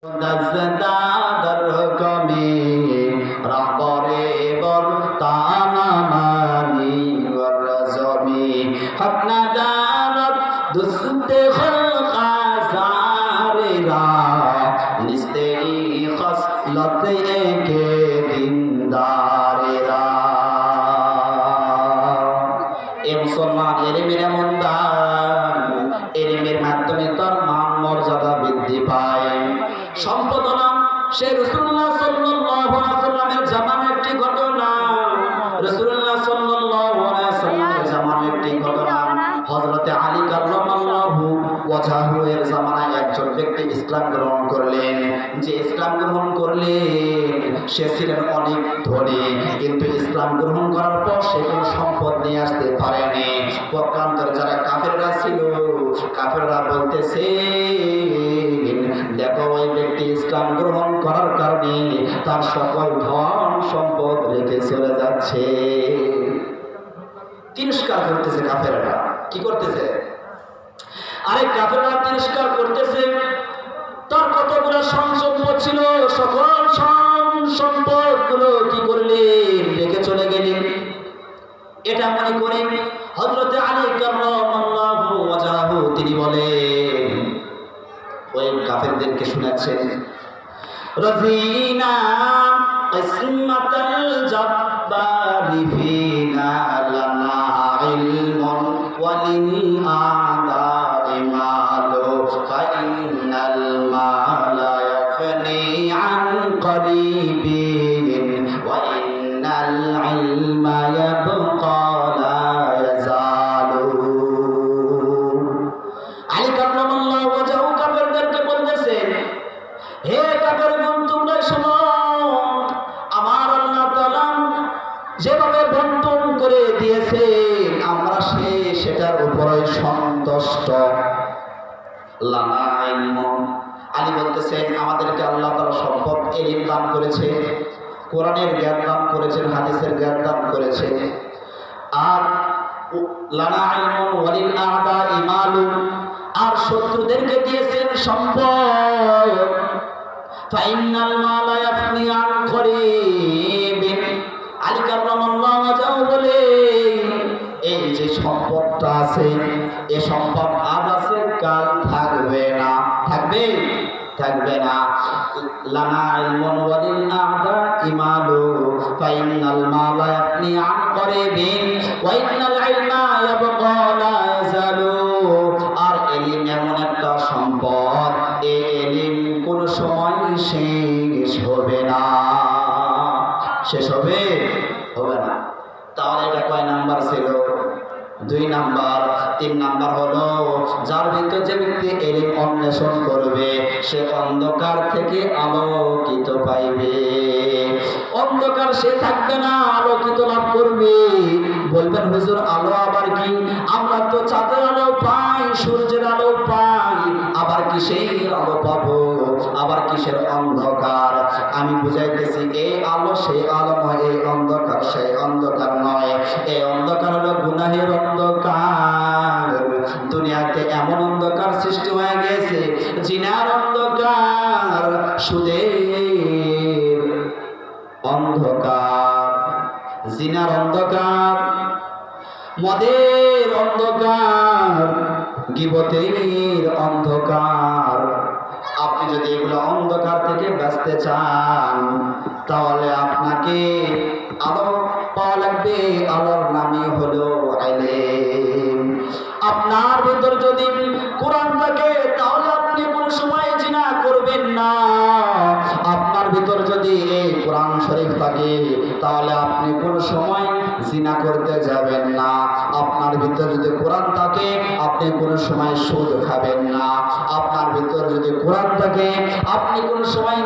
দাজদাদর কমে রাহবরে বরতানামানি ওয়ারজমি হাকনা দারত দুসতে খলকা জারেরা লিস্তে খসলতে কে দিনদারেরা। এ মুসলমান এলিমের এমন দান, এলিমের মাধ্যমে তার মান মর্যাদা বৃদ্ধি পায়। সম্পদ নাম সে রাসূলুল্লাহ সাল্লাল্লাহু আলাইহি ওয়াসাল্লামের জামানার একটি ঘটনা। রাসূলুল্লাহ সাল্লাল্লাহু আলাইহি ওয়াসাল্লামের জামানার একটি ঘটনা। হযরতে আলী কাররামাল্লাহু ওয়াজহাহু এর জামানায় একজন ব্যক্তি ইসলাম গ্রহণ করলেন। যে ইসলাম গ্রহণ করলেন সে ছিলেন অনেক ধনী, কিন্তু ইসলাম গ্রহণ করার পর সে কোনো সম্পদ নিয়ে আসতে পারেনি। পক্ষান্তরে যারা কাফেররা ছিল, কাফেররা বলতেছে দেখো ওই ব্যক্তি ইসলাম গ্রহণ করার কারণে তার সকল ধন সম্পদ রেখে চলে যাচ্ছে। তিরস্কার করতেছে কাফেররা। কি করতেছে? আরে কাফেররা তিরস্কার করতেছে তার কতগুলো সম্পদ ছিল, সকল সম্পদ গুলো কি করলেন? রেখে চলে গেলেন। এটা মনে করে হযরতে আলী কাররামাল্লাহু ওয়াজহাহু তিনি বলেন, ওই কাফেরদেরকে শোনাচ্ছেন, রাজিনা কিসমাতাল জাব্বারি ফিনা লানা ইলমুন ওয়ালিল আদাই মালু ফাইনাল মালা ইয়াফনি আন করিবিন ওয়া ইন্নাল ইলমা ইয়াবকা লা ইয়াজালু। আলী কাররামাল্লাহু ওয়াজহাহু কাফেরদেরকে বলতেছেন, হে কাফেরগণ তোমরা শোনো, আমার আল্লাহ তাআলা যেভাবে বন্টন করে দিয়েছেন আমরা সেটার উপরে সন্তুষ্ট। লানা ইলমুন, আলী বলতেছেন আমাদেরকে আল্লাহ তাআলা সম্পদ ইলম দান করেছে, কোরআনের জ্ঞান দান করেছেন, হাদিসের জ্ঞান দান করেছে। আর লানা ইলমুন ওয়ালিল আ'দাই মালুন, আর শত্রুদেরকে দিয়েছেন সম্পদ। ফাইনাল মালা ইয়াফনি আন করিবিন, আলী কাররামাল্লাহু ওয়াজহাহু বলে এই যে সম্পদটা আছে এই সম্পদ আজ আছে কাল থাকবে না। থাকবে না। লানা ইলমুন ওয়ালিল আ'দাই মালু ফাইনাল মালা ইয়াফনি আন করিবিন ওয়া ইন্নাল ইলমা ইয়াবকা লা ইয়াজালু। আর ইলম এমন একটা সম্পদ, এই ইলম কোন সময় শেষ হবে না। শেষ হবে না। তাহলে এটা কয় নাম্বার ছিল? 2 নাম্বার। 3 নাম্বার হলো যার ভিতরে যে ব্যক্তি ইলম অন্বেষণ করবে সে অন্ধকার থেকে আলোকিত পাইবে। অন্ধকার সে থাকবে না, আলোকিত লাভ করবে। বলবেন হুজুর আলো আবার কি? আমরা তো চাঁদের আলো পাই, সূর্যের আলো পাই, আবার কিসের আলো পাবো? আবার কিসের অন্ধকার? আমি বুঝাইতেছি এই আলো সেই আলো নয়, এই অন্ধকার সেই অন্ধকার নয়। এই অন্ধকার হলো গুনাহের অন্ধকার। দুনিয়াতে এমন অন্ধকার সৃষ্টি হয়ে গেছে, জিনার অন্ধকার, সুদের অন্ধকার, জিনার অন্ধকার, মদের অন্ধকার, গীবতের অন্ধকার। আপনি যদি এগুলো অন্ধকার থেকে বাঁচতে চান তাহলে আপনাকে আলো পাওয়া লাগবে। আলোর নামই হলো ইলম। আপনার ভিতর যদি কোরআন থাকে তাহলে আপনি কোন সময় জিনা করবেন না। আপনার ভিতর যদি এই কোরআন শরীফ থাকে তাহলে আপনি কোন সময় জিনা করতে যাবেন না। আপনার ভিতর যদি কোরআন থাকে আপনি কোন সময় সুদ খাবেন না। আপনার ভিতর যদি কোরআন থাকে আপনি কোন সময়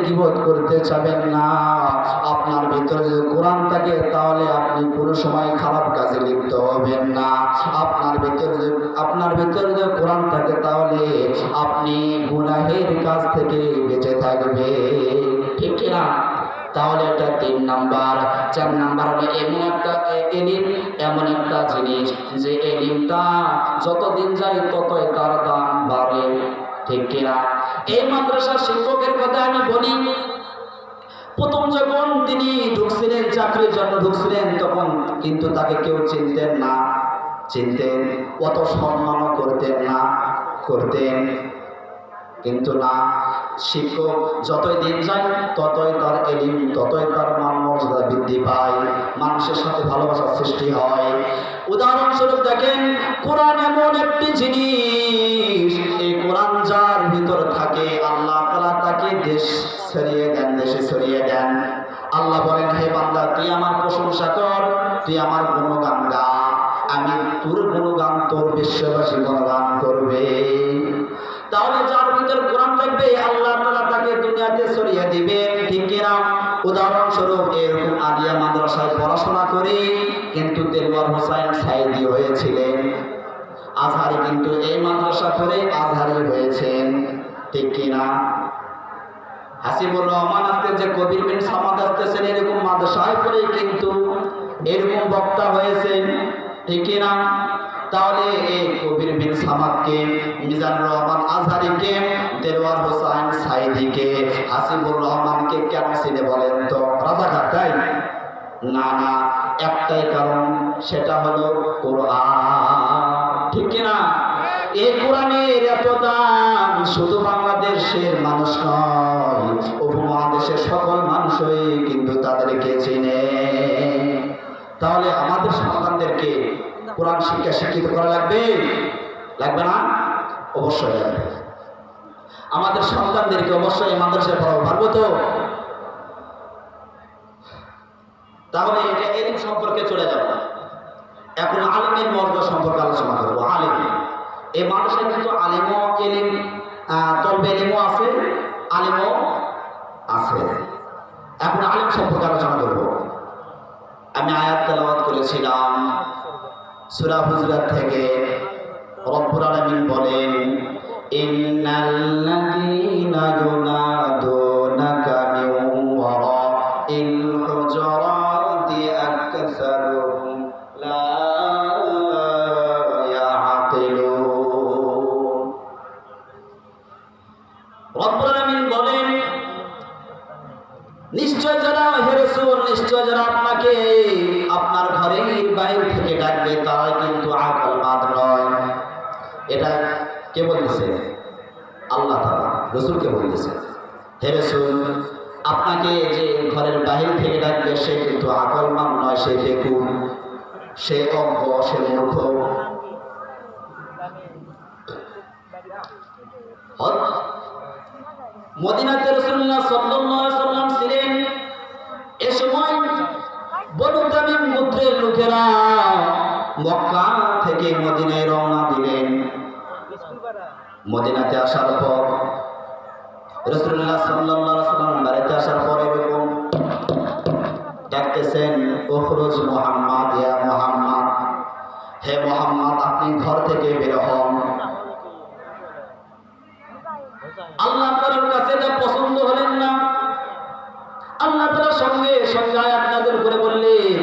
গীবত করতে যাবেন না। আপনার ভিতর যদি কোরআন থাকে তাহলে আপনি কোন সময় খারাপ কাজে লিপ্ত হবেন না। আপনার ভিতর যদি কোরআন থাকে তাহলে আপনি গুনাহের কাজ থেকে বেঁচে থাকবে। ঠিক কি না? তাহলে এটা 3 নাম্বার। 4 নাম্বার হলো এমন একটা ইলম, এমন একটা জিনিস যে ইলমটা যতদিন যায় ততই তার দাম বাড়ে। ঠিক কিনা? এই মাদ্রাসার শিক্ষকের কথা আমি বলি, প্রথম যখন তিনি ঢুকছিলেন, চাকরির জন্য ঢুকছিলেন, তখন কিন্তু তাকে কেউ চিনতেন না, চিনতেন, অত সম্মানও করতেন না, করতেন কিন্তু না, শিক্ষক যতই দিন যায় ততই তার এলিম, ততই তার মান মর্যাদা বৃদ্ধি পায়, মানুষের সাথে ভালোবাসার সৃষ্টি হয়। উদাহরণস্বরূপ দেখেন, কোরআন এমন একটি জিনিস, এই কোরআন যার ভিতর থাকে আল্লাহ তাআলা তাকে দেশ ছড়িয়ে দেন, দেশে ছড়িয়ে দেন। আল্লাহ বলেন, হে বান্দা, তুই আমার প্রশংসা কর, তুই আমার গুণগান গা, আমি তোর গুণগান তোর বিশ্ববাসী গুণগান করবে। তাহলে যার ভিতর কোরআন থাকবে আল্লাহ তাআলা তাকে দুনিয়াতে ছড়িয়ে দিবেন, ঠিক কিনা? উদাহরণস্বরূপ এরকম আলিয়া মাদ্রাসায় পড়াশোনা করে কিন্তু দেলোয়ার হোসেন সাইদি হয়েছিলেন, আজহারি কিন্তু এই মাদ্রাসা পড়ে আজহারি হয়েছেন, ঠিক কিনা? হাসিবুর রহমান আসতে যে কবির বিন সামাদ আসতেছেন, এরকম মাদ্রাসায় পড়ে কিন্তু এরকম বক্তা হয়েছেন, ঠিক কিনা? তাহলে এই কবির বিন সামাদকে, মিজানুর রহমান আজহারিকে, দেলোয়ার হোসেন সাইদিকে, হাসিবুর রহমানকে কেন চিনে বলেন তো? রাজাকার, তাই না? না, একটাই কারণ, সেটা হলো কোরআন, ঠিক কিনা? এই কোরআনের এত দাম শুধু বাংলাদেশের মানুষ নয়, উপমহাদেশের সকল মানুষই কিন্তু তাদেরকে চিনে। তাহলে আমাদের সন্তানদেরকে কোরআন শিক্ষা শিক্ষিত করা লাগবে, লাগবে না? অবশ্যই লাগবে। আমাদের সন্তানদেরকে অবশ্যই মাদ্রাসায় পড়াবো, পারবো তো? তাহলে এটা এলিম সম্পর্কে চলে যাব। এখন আলিমের মর্যাদা সম্পর্কে আলোচনা করবো। আলিম, এই মাদ্রাসায় কিন্তু আলিমও এলিম, তলবে এলিমও আছে, আলিমও আছে। এখন আলিম সম্পর্কে আলোচনা করবো। আমি আয়াত তেলাওয়াত করেছিলাম সূরা হুজুরাত থেকে। রব্বুল আলামিন বলেন, ইন্নাল্লাযীনা ইউনাদুনাকা মিন ওয়ারাইল হুজুরাতি আকসারুহুম লা ইয়াকিলুন। রব্বুল আলামিন বলেন, নিশ্চয় যারা, হে রাসূল, নিশ্চয় যারা আপনাকে আপনার ঘরের বাইরে থেকে ডাকবে তারা কিন্তু আকলবাদ নয়। এটা কে বলতেছে? আল্লাহ তাআলা রাসূলকে বলতেছে, হে রাসূল, আপনাকে যে ঘরের বাইরে থেকে ডাকবে সে কিন্তু আকলমান নয়, সে বেকুব, সে অজ্ঞ, সে মূর্খ। মদিনাতে রাসূলুল্লাহ সাল্লাল্লাহু আলাইহি ওয়াসাল্লাম ছিলেন। এ সময় বনু তামিম গোত্রের লোকেরা মক্কা থেকে মদিনায় রওনা দিলেন। মদিনাতে আসার পর রাসূলুল্লাহ সাল্লাল্লাহু আলাইহি ওয়াসাল্লাম বাড়িতে আসার পর এরকম ডাকতেছেন, উখরুজ মুহাম্মদ, ইয়া মুহাম্মদ, হে মুহাম্মদ, আপনি ঘর থেকে বের হন। আল্লাহ তাআলার কাছে এটা পছন্দ হলেন না। আল্লাহ তাআলা সঙ্গে সঙ্গে আয়াত নাযিল করে বললেন,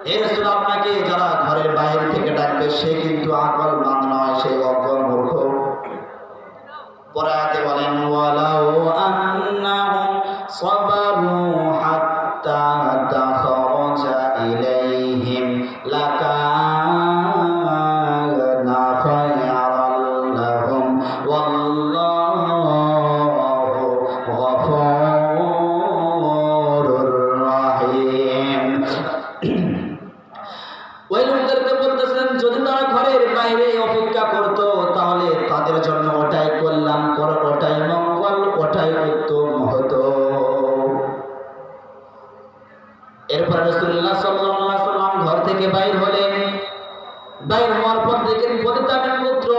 হে রাসূল, আপনাকে যারা ঘরের বাইরে থেকে ডাকবে সে কিন্তু আকলমান নয়, সে অজ্ঞ, মূর্খ। পরে আয়াতে বলেন, ওয়ালাউ আন্নাহুম সাবারু হাত্তা তাখরাজা ইলাইহিম লাকানা খায়রাল লাহুম ওয়াল্লাহু গফুরুর রাহিম। ওই লোকদেরকে বলতেছেন, যদি তারা ঘরের বাইরে অপেক্ষা করত তাহলে তাদের জন্য ওটাই কল্যাণ, ওটাই মঙ্গল, ওটাই উত্তম হতো। এরপর রাসূলুল্লাহ সাল্লাল্লাহু আলাইহি ওয়াসাল্লাম ঘর থেকে বাইর হলেন। বাইর হওয়ার পর দেখেন বনু তামিম গোত্র,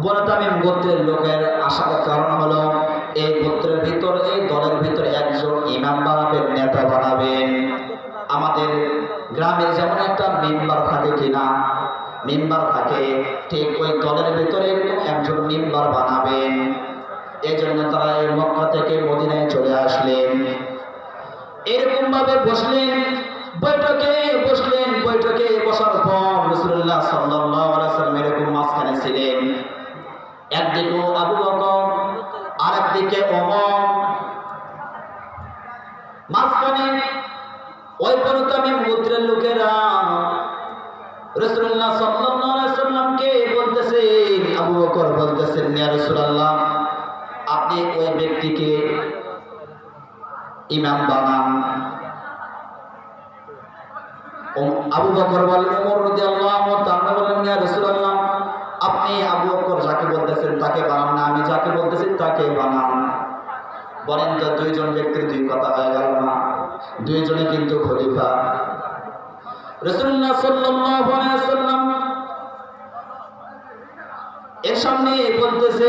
বনু তামিম গোত্রের লোকের আসার কারণ হলো এই গোত্রের ভিতর, এই দলের ভিতরে একজন ইমাম বানাবেন, নেতা বানাবেন। আমাদের গ্রামের যেমন একটা মেম্বার থাকে কিনা, মেম্বার থাকে, ঠিক ওই দলের ভিতরে এরকম একজন মেম্বার বানাবেন। এই জন্য তারা এই মক্কা থেকে মদিনায় চলে আসলেন। এরকম ভাবে বসলেন, বৈঠকে বসলেন। বৈঠকে বসার পর রাসূলুল্লাহ সাল্লাল্লাহু আলাইহি ওয়াসাল্লাম এরকম মাঝখানে ছিলেন। একদিকে আবু বকর, আরেকদিকে ওমর, মাঝখানে ওই পরকামী গোত্রের লোকেরা রাসূলুল্লাহ সাল্লাল্লাহু আলাইহি সাল্লামকে বলতেছেন, আবু বকর বলতেছেন, ইয়া রাসূলুল্লাহ, আপনি ওই ব্যক্তিকে ইমাম বানান। আবু বকর বলেন, ওমর রাদিয়াল্লাহু তাআলা বলেন, ইয়া রাসূলুল্লাহ, আপনি আবু বকর যাকে বলতেছেন তাকে বানান না, আমি যাকে বলতেছি তাকে বানান। বলেন তো দুইজন ব্যক্তির দুই কথা হয়ে গেল না? দুইজনে কিন্তু খলিফা। রাসূলুল্লাহ সাল্লাল্লাহু আলাইহি ওয়াসাল্লাম এর সামনে বলতেছে,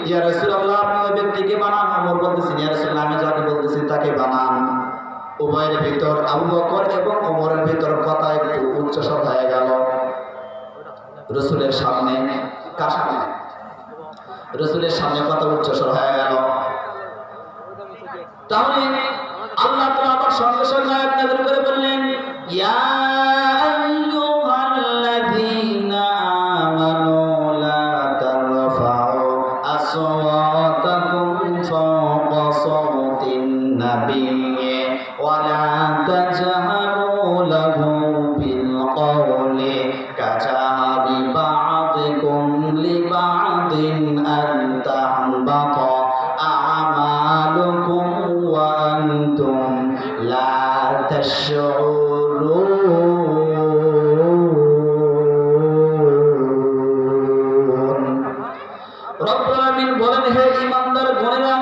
ইয়া রাসূলুল্লাহ, আপনি ওই ব্যক্তিকে বানান। ওমর বলতেছেন, ইয়া রাসূলুল্লাহ, আমি যাকে বলতেছি তাকে বানান। উভয়ের ভিতর, আবু বকর এবং ওমরের ভিতর কথা একটু উচ্চস্বর হয়ে গেল। রাসূলের সামনে, কার সামনে? রাসূলের সামনে কথা উচ্চস্বর হয়ে গেল। তাহলে আল্লাহ তাআলা আবার সঙ্গে সঙ্গে আয়াত নাযিল করে বললেন, ইয়া আইয়ুহাল্লাযীনা আমানু লা তারফাউ আসওয়াতাকুম ফাওকা সাওতিন নাবিয়্যি ওয়া লা তাজহারু লাহু বিল কওলি কাজাহারি বা'দিকুম লিবা'দিন আন তাহবাতা আমালুকুম ওয়া আনতুম লা তাশউরুন। রব্বুল আলামিন বলেন, হে ঈমানদার গণেরা,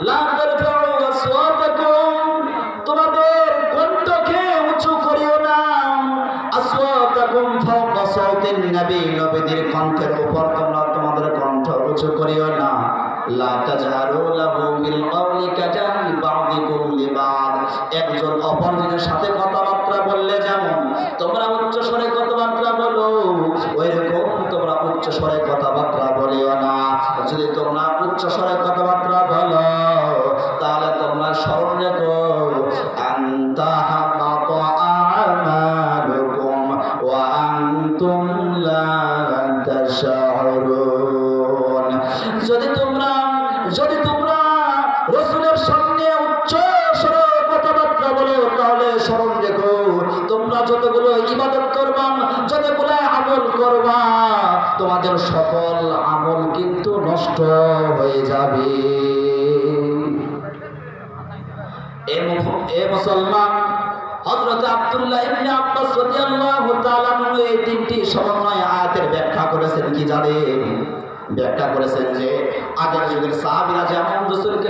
লা তারফাউ আসওয়াতাকুম, তোমাদের কণ্ঠকে উঁচু করিও না, আসওয়াতাকুম ফাওকা সাওতিন নবী, নবীদের কণ্ঠের উপর তোমরা তোমাদের কণ্ঠ উঁচু করিও না। লা তাজহারু লাহু বিল কওলি কাজাহারি বা'দিকুম লিবা'দ, একজন অপরজনের সাথে কথাবার্তা বললে যেমন তোমরা উচ্চ স্বরে কথাবার্তা বলো, ওইরকম তোমরা উচ্চ স্বরে কথাবার্তা বলিও না। যদি তোমরা উচ্চ স্বরে কথাবার্তা বলো, তাহলে তোমরা স্মরণ রেখো, আনতা হাবাতা আমালুকুম ওয়া আনতুম লা তাশউরুন। যদি তোমরা রাসূলের সামনে উচ্চ স্বরে কথাবার্তা বলো, তাহলে স্মরণ রেখো, তোমরা যতগুলো ইবাদত করবা, যতগুলো আমল করবা, তোমাদের সকল আমল কিন্তু নষ্ট হয়ে যাবে। এ মুসলমান, হযরত আব্দুল্লাহ ইবনে আব্বাস রাদিয়াল্লাহু তাআলা আনহু এই তিনটি সমন্বয় আয়াতের ব্যাখ্যা করেছেন কি জানেন? ব্যাখ্যা করেছেন যে আগের যুগের সাহাবীরা যেমন রাসূলকে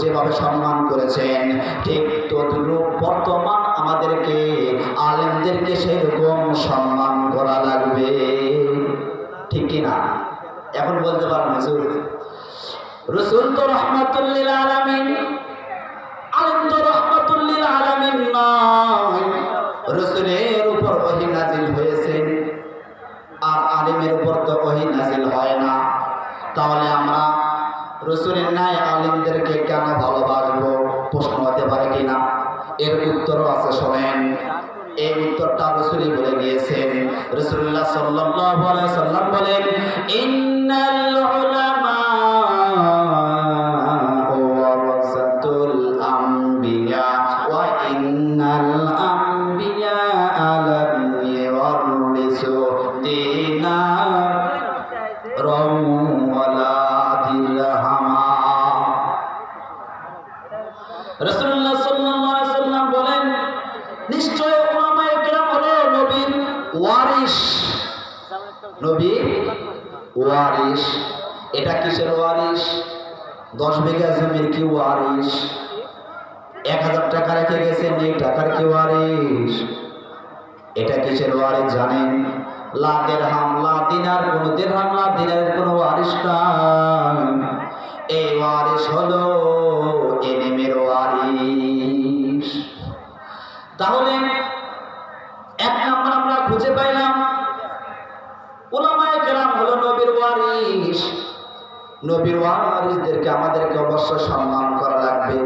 যেভাবে সম্মান করেছেন, ঠিক তদ্রূপ বর্তমান আমাদেরকে আলেমদেরকে সেরকম সম্মান করা লাগবে। ঠিক কিনা? এখন বলতে পারেন, হুজুর, রাসূল তো রাহমাতুল লিল আলামিন, আলেম তো রাহমাতুল লিল আলামিন নয়। রাসূলের উপর ওহী নাযিল হয়েছে, আর আলেমের উপর তো ওহী নাযিল হয় না। তাহলে আমরা রাসূলের ন্যায় আলেমদেরকে কেন ভালোবাসবো? প্রশ্ন হতে পারে কিনা? এর উত্তরও আছে, শোনেন। এই উত্তরটা রাসূলই বলে গিয়েছেন। রাসূলুল্লাহ সাল্লাল্লাহু আলাইহি সাল্লাম বলেন, ইন্নাল উলামা ওয়ারাসাতুল আমবিয়া ওয়া ইন্নাল আমবিয়া লাম ইওয়ারিসু দীনারাও ওয়ালা দিরহামা। রাসূলুল্লাহ সাল্লাল্লাহু আলাইহি সাল্লাম বলেন, নিশ্চয় উলামায়ে কেরাম হলো নবীর ওয়ারিস। নবীর ওয়ারিস। এটা কিসের ওয়ারিস? 10 বিঘা জমির কি ওয়ারিস? 1000 টাকা রেখে গেছেন, এই টাকার কি ওয়ারিস? এটা কিসের ওয়ারিস জানেন? লা দিরহাম, লা দিনার, কোন দিরহাম, লা দিনারের কোন ওয়ারিস নাই। এই ওয়ারিস হলো ইলমের ওয়ারিস। তাহলে এক নাম্বার আমরা খুঁজে পাইলাম, উলামায়ে কেরাম হলো নবীর ওয়ারিস। নবীর ওয়ারিসদেরকে আমাদেরকে অবশ্যই সম্মান করা লাগবে,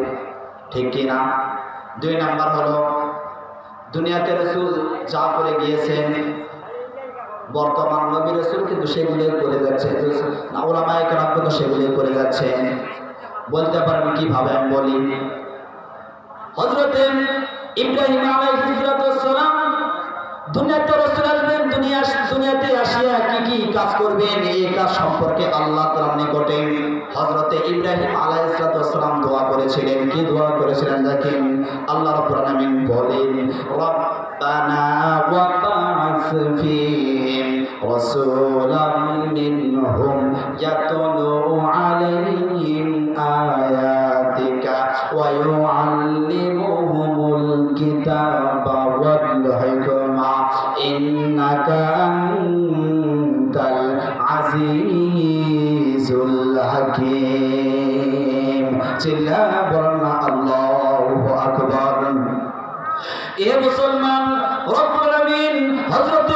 ঠিক কিনা? 2 নাম্বার হলো, দুনিয়াতে রাসূল যা করে গিয়েছেন, বর্তমান নবী রাসূল কিন্তু সেগুলো করে যাচ্ছে, না ওলামায়ে কেরাম কিন্তু সেগুলো করে যাচ্ছেন। বলতে পারেন কিভাবে? আমি বলি। হযরতে ইব্রাহিম আলাইহিস সালাম দুনিয়াতে রাসূল আসবেন, দুনিয়াতে আসিয়া কি কি কাজ করবেন, এই কাজ সম্পর্কে আল্লাহ তাআলার নিকটে হযরতে ইব্রাহিম আলাইহিস সালাম দোয়া করেছিলেন। কি দোয়া করেছিলেন দেখেন, আল্লাহ রাব্বুল আলামিন বলেন, রব্বানা ওয়া বা'আস ফীহিম রাসূলাম মিনহুম ইয়াতলু আলাইহিম আয়াতিকা ওয়া ইউআল্লিমুহুমুল কিতাবা ওয়াল হিকমা ইন্নাকা আনতাল আজিজুল হাকীম। চিল্লা বলেন আল্লাহু আকবার। এ মুসলমান, রব্বুল আলামিন হযরত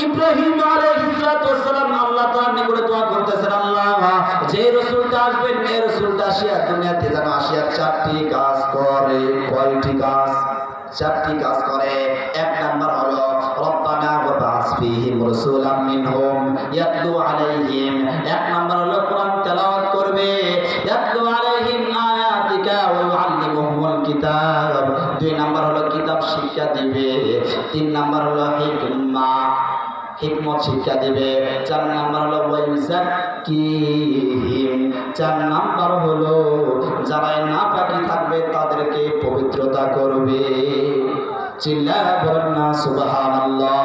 ইব্রাহিম আলাইহিস সালাম আল্লাহ তাআলার নিকটে দোয়া করতেছেন, আল্লাহ যে রাসূলটা আসবেন এই রাসূলটা আসিয়া দুনিয়াতে যেন আসিয়া চারটি কাজ করে। কয়টি কাজ? চারটি কাজ করে। এক নাম্বার হলো রব্বানা ওয়া বা'আস ফীহিম রাসূলাম মিনহুম ইয়াতলু আলাইহিম। এক নাম্বার হলো কোরআন তেলাওয়াত করবে, ইয়াতলু আলাইহিম আয়াতিকা ওয়া ইউআল্লিমুহুমুল কিতাব। দুই নাম্বার হলো কিতাব শিক্ষা দিবে। তিন নাম্বার হলো হিকমত শিক্ষা দিবে। চার নাম্বার হলো ওয়াইজাক্কিহিম। চার নাম্বার হলো যারা নাপাকি থাকবে তাদেরকে পবিত্রতা করবে। চিল্লা বলেন না সুবহানাল্লাহ।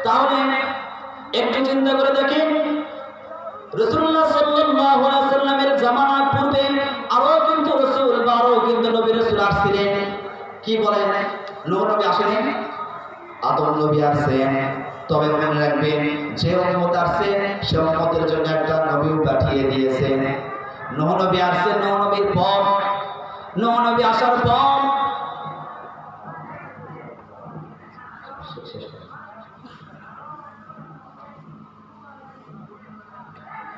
তাহলে একটু চিন্তা করে দেখেন, রাসূলুল্লাহ সাল্লাল্লাহু আলাইহি ওয়াসাল্লামের জামানার পূর্বে আরো কিন্তু রাসূল বা আরো কিন্তু নবী রাসূল আসছিলেন। কি বলেন? নূহ নবী আসেন, আদম নবী আসেন। তবে মনে রাখবেন, যে উম্মত আসেন সে উম্মতের জন্য একটা নবীও পাঠিয়ে দিয়েছেন। নূহ নবী আসেন, নূহ নবীর পর, নূহ নবী আসার পর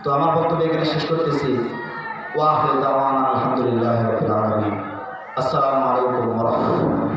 তো আমার বক্তব্য এখানে শেষ করতেছি। ওয়া আখিরু দাওয়ানা আলহামদুলিল্লাহি রাব্বিল আলামিন। আসসালামু আলাইকুম ওয়া রাহমাতুল্লাহ।